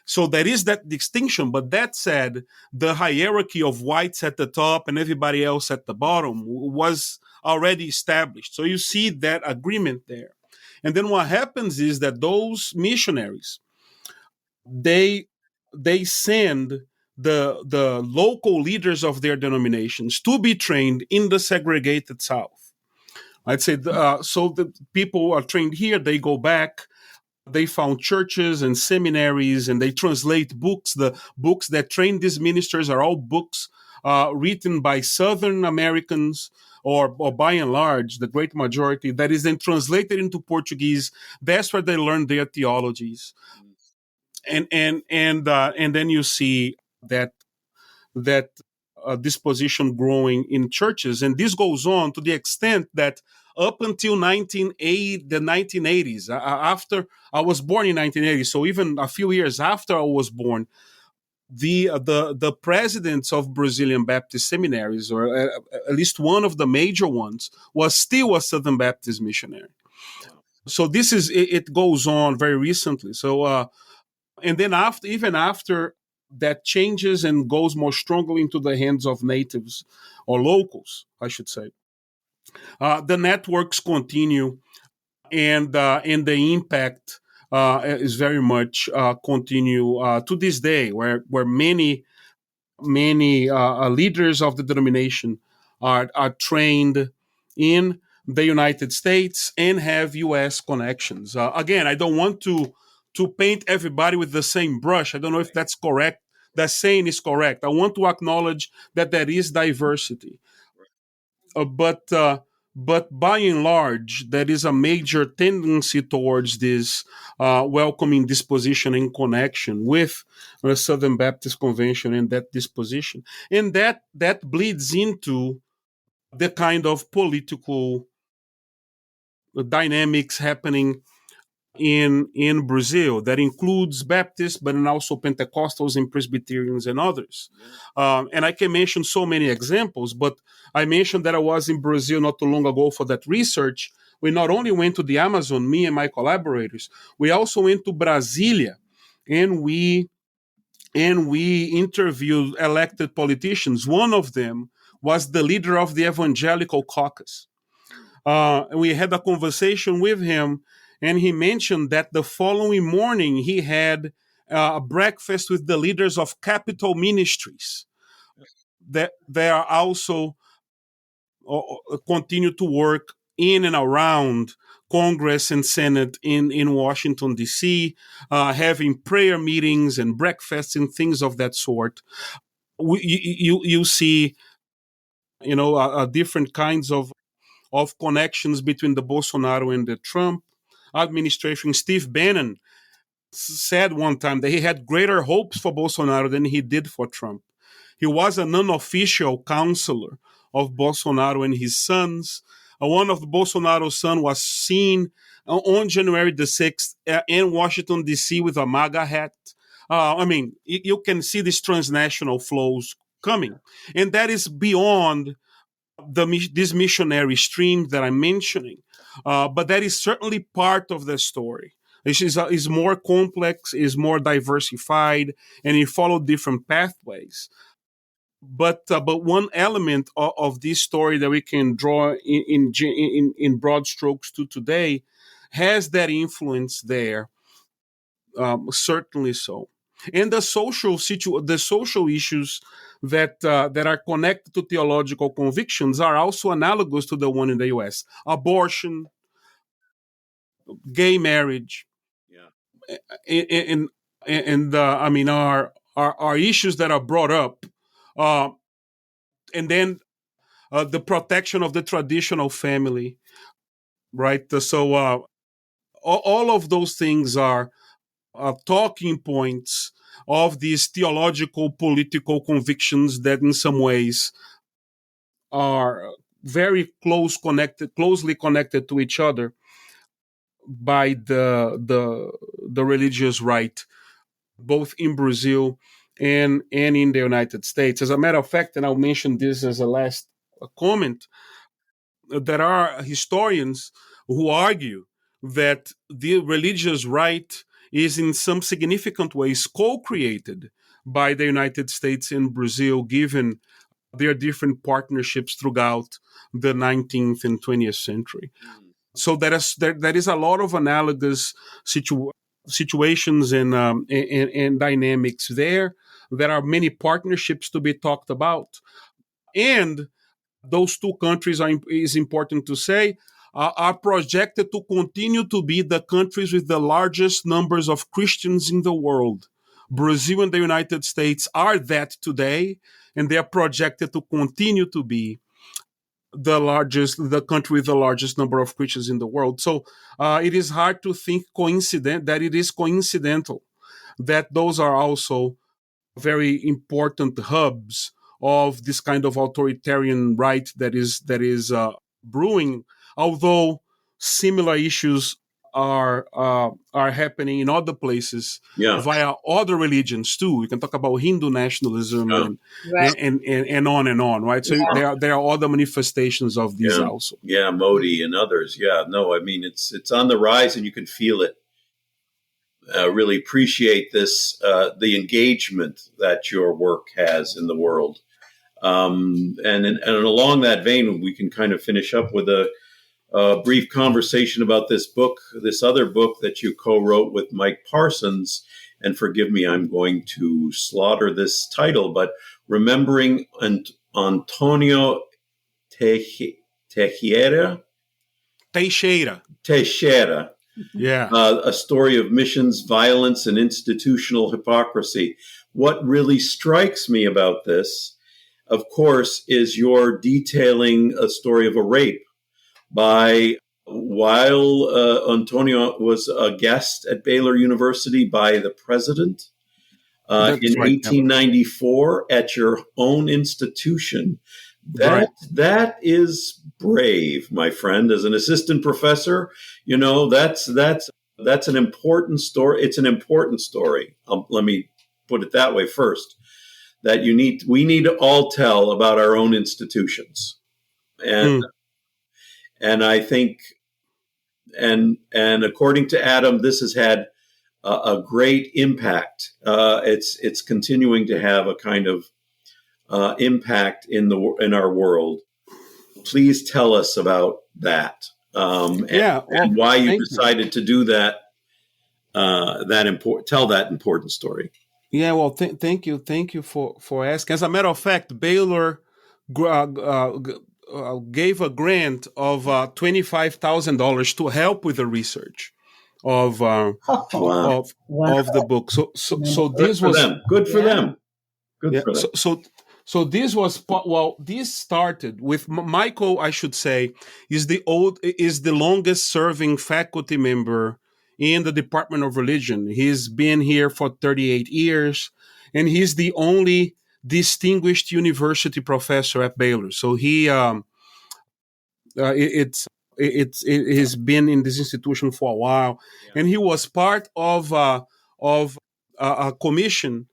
So there is that distinction. But that said, the hierarchy of whites at the top and everybody else at the bottom was already established. So you see that agreement there. And then what happens is that those missionaries, they send the local leaders of their denominations to be trained in the segregated South. I'd say so the people are trained here, they go back, they found churches and seminaries, and they translate books. The books that train these ministers are all books written by Southern Americans, or by and large, the great majority, that is then translated into Portuguese. That's where they learn their theologies. And then you see that disposition growing in churches, and this goes on to the extent that up until the 1980s, after I was born in 1980, so even a few years after I was born, the presidents of Brazilian Baptist seminaries, or at least one of the major ones, was still a Southern Baptist missionary. So this is it goes on very recently. So and then after that changes and goes more strongly into the hands of natives or locals, I should say. The networks continue, and the impact is very much continue to this day, where many leaders of the denomination are trained in the United States and have U.S. connections. Again, I don't want to paint everybody with the same brush. I don't know if that's correct. That saying is correct. I want to acknowledge that there is diversity. But by and large, there is a major tendency towards this welcoming disposition in connection with the Southern Baptist Convention and that disposition. And that bleeds into the kind of political dynamics happening in Brazil that includes Baptists, but also Pentecostals and Presbyterians and others. And I can mention so many examples, but I mentioned that I was in Brazil not too long ago for that research. We not only went to the Amazon, me and my collaborators, we also went to Brasilia, and we and we interviewed elected politicians. One of them was the leader of the Evangelical Caucus. We had a conversation with him, and he mentioned that the following morning he had a breakfast with the leaders of Capital Ministries that they are also continue to work in and around Congress and Senate in Washington, D.C., having prayer meetings and breakfasts and things of that sort. You see, different kinds of connections between the Bolsonaro and the Trump administration. Steve Bannon said one time that he had greater hopes for Bolsonaro than he did for Trump. He was an unofficial counselor of Bolsonaro and his sons. One of Bolsonaro's sons was seen on January the 6th in Washington, D.C. with a MAGA hat. You can see these transnational flows coming. And that is beyond this missionary stream that I'm mentioning. But that is certainly part of the story. It is more complex, is more diversified, and it followed different pathways. But one element of this story that we can draw in broad strokes to today has that influence there, certainly so. And the social issues that are connected to theological convictions are also analogous to the one in the U.S. Abortion, gay marriage, Yeah. are issues that are brought up, and then the protection of the traditional family, right? So all of those things are talking points of these theological, political convictions that, in some ways, are very closely connected to each other by the religious right, both in Brazil and in the United States. As a matter of fact, and I'll mention this as a last comment, there are historians who argue that the religious right is in some significant ways co-created by the United States and Brazil, given their different partnerships throughout the 19th and 20th century. So there is a lot of analogous situations and dynamics there. There are many partnerships to be talked about. And those two countries is important to say, are projected to continue to be the countries with the largest numbers of Christians in the world. Brazil and the United States are that today, and they are projected to continue to be the country with the largest number of Christians in the world. So it is hard to think it is coincidental that those are also very important hubs of this kind of authoritarian right that is brewing. Although similar issues are happening in other places via other religions too. We can talk about Hindu nationalism and on, right? So there are other manifestations of these also. Yeah, Modi and others. Yeah, no, I mean it's on the rise, and you can feel it. Really appreciate this, the engagement that your work has in the world. And along that vein, we can kind of finish up with a brief conversation about this other book that you co-wrote with Mike Parsons. And forgive me, I'm going to slaughter this title, but Remembering Antonio Teixeira. Yeah. A story of missions, violence, and institutional hypocrisy. What really strikes me about this, of course, is your detailing a story of a rape while Antonio was a guest at Baylor University by the president in 1894 at your own institution. That is brave, my friend. As an assistant professor, that's an important story. It's an important story. Let me put it that way first. That we need to all tell about our own institutions, and I think, and according to Adam, this has had a great impact. It's continuing to have a kind of impact in our world. Please tell us about that, and why you decided to do that. Tell that important story. Yeah, well, thank you for asking. As a matter of fact, Baylor gave a grant of $25,000 to help with the research of Wow. of the book. So this Good for was them. Good for them. Good yeah. for them. So this was this started with Michael. I should say is the longest serving faculty member in the Department of Religion. He's been here for 38 years, and he's the only distinguished university professor at Baylor. So he he's been in this institution for a while, and he was part of a commission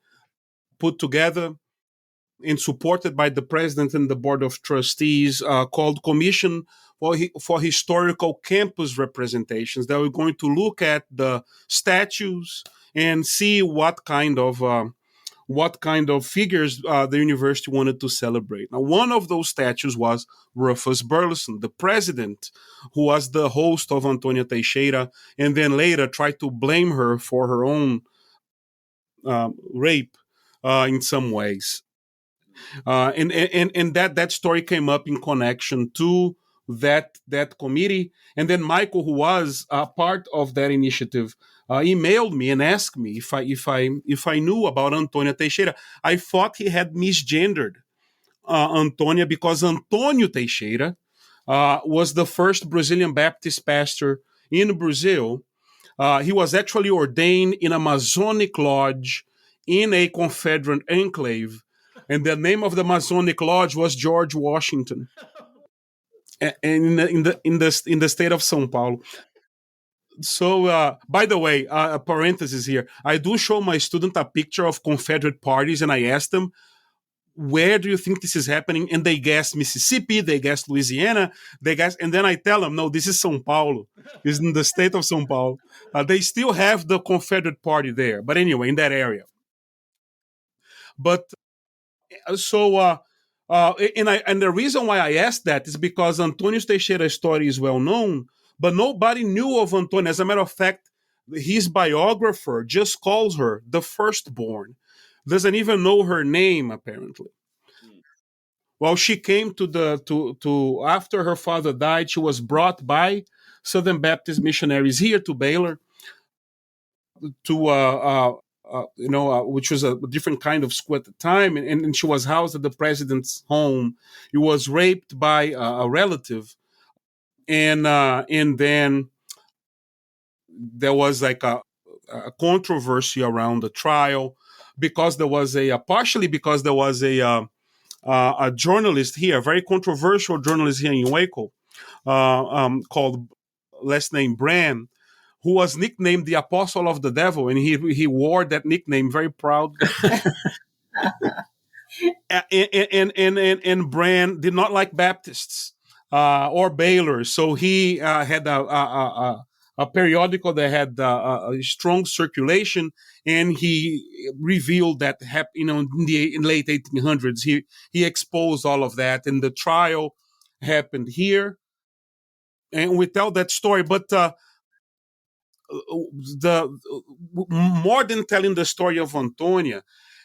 put together and supported by the president and the board of trustees called Commission for Historical Campus Representations, that we're going to look at the statues and see what kind of figures the university wanted to celebrate. Now, one of those statues was Rufus Burleson, the president, who was the host of Antonia Teixeira, and then later tried to blame her for her own rape in some ways. And that story came up in connection to that committee. And then Michael, who was part of that initiative, emailed me and asked me if I knew about Antonia Teixeira. I thought he had misgendered Antonia, because Antonio Teixeira was the first Brazilian Baptist pastor in Brazil. He was actually ordained in a Masonic lodge in a Confederate enclave, and the name of the Masonic lodge was George Washington, in the state of São Paulo. So, by the way, a parenthesis here. I do show my student a picture of Confederate parties, and I ask them, where do you think this is happening? And they guess Mississippi, they guess Louisiana, and then I tell them, no, this is São Paulo. It's in the state of São Paulo. They still have the Confederate Party there, but anyway, in that area. But so, and the reason why I asked that is because Antonio Teixeira's story is well known, but nobody knew of Antonio. As a matter of fact, his biographer just calls her the firstborn. Doesn't even know her name, apparently. Well, she came to after her father died, she was brought by Southern Baptist missionaries here to Baylor to which was a different kind of school at the time, and she was housed at the president's home. She was raped by a relative, and then there was like a controversy around the trial because there was partially because there was a journalist here, a very controversial journalist here in Waco, called last name Brand, who was nicknamed the Apostle of the Devil, and he wore that nickname very proud. and Brand did not like Baptists or Baylor, so he had a periodical that had a strong circulation, and he revealed that in the late 1800s. He exposed all of that, and the trial happened here, and we tell that story. But more than telling the story of Antonia,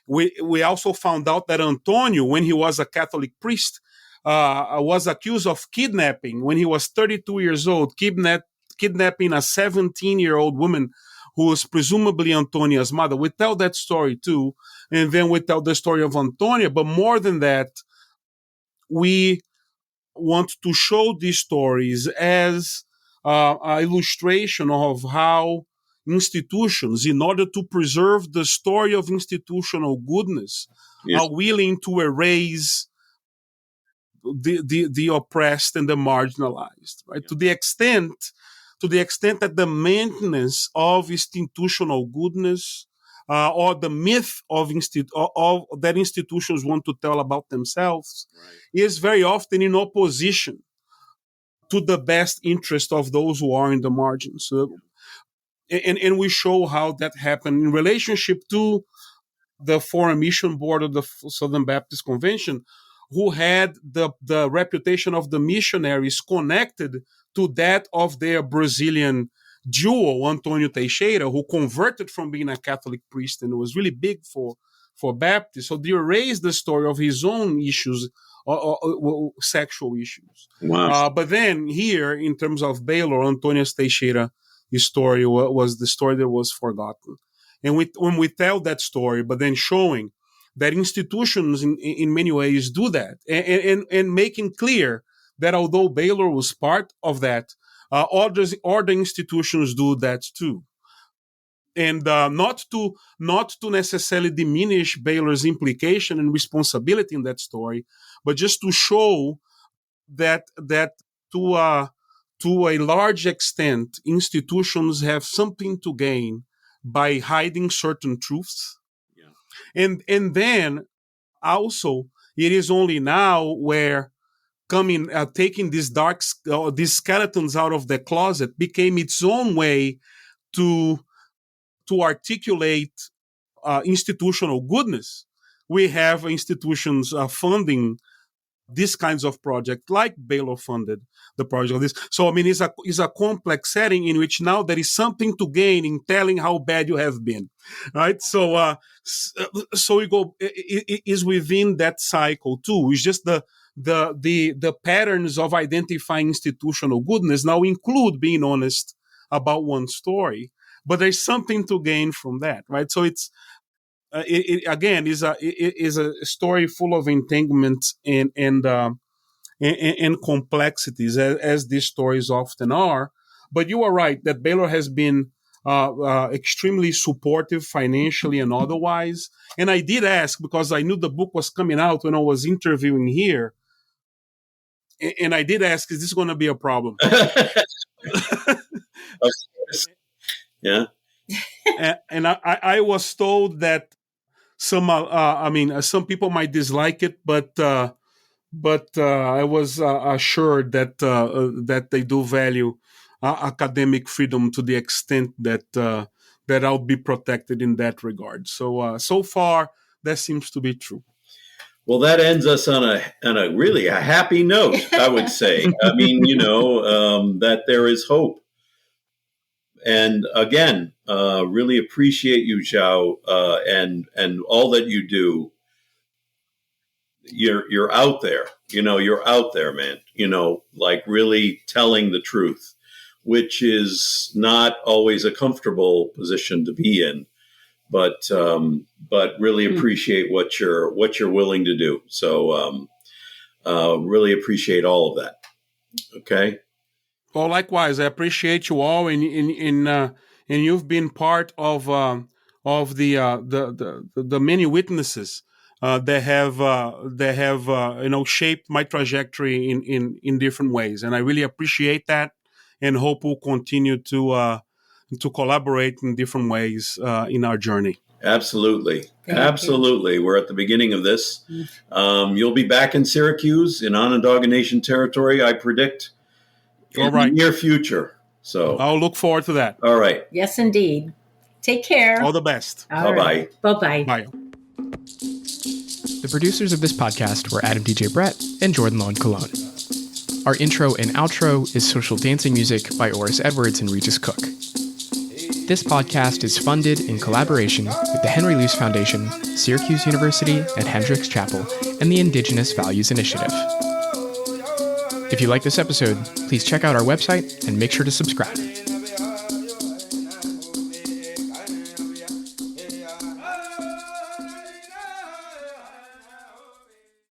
we also found out that Antonio, when he was a Catholic priest, was accused of kidnapping when he was 32 years old, kidnapping a 17-year-old woman who was presumably Antonia's mother. We tell that story too, and then we tell the story of Antonia. But more than that, we want to show these stories as an illustration of how institutions, in order to preserve the story of institutional goodness, are willing to erase the oppressed and the marginalized, right? To the extent that the maintenance of institutional goodness or the myth of that institutions want to tell about themselves is very often in opposition to the best interest of those who are in the margins. So And we show how that happened in relationship to the Foreign Mission Board of the Southern Baptist Convention, who had the reputation of the missionaries connected to that of their Brazilian duo, Antonio Teixeira, who converted from being a Catholic priest and was really big for Baptists. So they erased the story of his own issues, sexual issues. Wow. But then here, in terms of Baylor, Antonio Teixeira, his story was the story that was forgotten. And when we tell that story, but then showing that institutions in many ways do that, and making clear that although Baylor was part of that, other institutions do that too. And not to necessarily diminish Baylor's implication and responsibility in that story, but just to show that to a large extent, institutions have something to gain by hiding certain truths. Yeah. And then also, it is only now where taking these these skeletons out of the closet became its own way to articulate institutional goodness. We have institutions funding these kinds of projects, like Baylor funded the project of this. So, I mean, it's a complex setting in which now there is something to gain in telling how bad you have been, right? So, so we go, it is within that cycle too. It's just the patterns of identifying institutional goodness now include being honest about one story, but there's something to gain from that, right? So it's, again, is a story full of entanglements and complexities, as these stories often are. But you are right that Baylor has been extremely supportive financially and otherwise. And I did ask, because I knew the book was coming out when I was interviewing here, and I did ask, is this going to be a problem? Yeah. And I was told that some people might dislike it, but I was assured that they do value academic freedom to the extent that I'll be protected in that regard. So so far that seems to be true. Well, that ends us on a really a happy note, I would say. I mean, that there is hope. And again, really appreciate you, João, and all that you do. You're out there, you're out there, man, like really telling the truth, which is not always a comfortable position to be in, but really appreciate what you're willing to do. So, really appreciate all of that. Okay. Well, likewise, I appreciate you all, and you've been part of the many witnesses that have shaped my trajectory in different ways, and I really appreciate that, and hope we'll continue to collaborate in different ways in our journey. Absolutely. Absolutely. We're at the beginning of this. You'll be back in Syracuse in Onondaga Nation territory, I predict. In the near future. So I'll look forward to that. All right. Yes, indeed. Take care. All the best. Bye-bye. Right. Bye-bye. Bye. The producers of this podcast were Adam DJ Brett and Jordan Lawn Cologne. Our intro and outro is Social Dancing Music by Oris Edwards and Regis Cook. This podcast is funded in collaboration with the Henry Luce Foundation, Syracuse University, and Hendricks Chapel, and the Indigenous Values Initiative. If you like this episode, please check out our website and make sure to subscribe.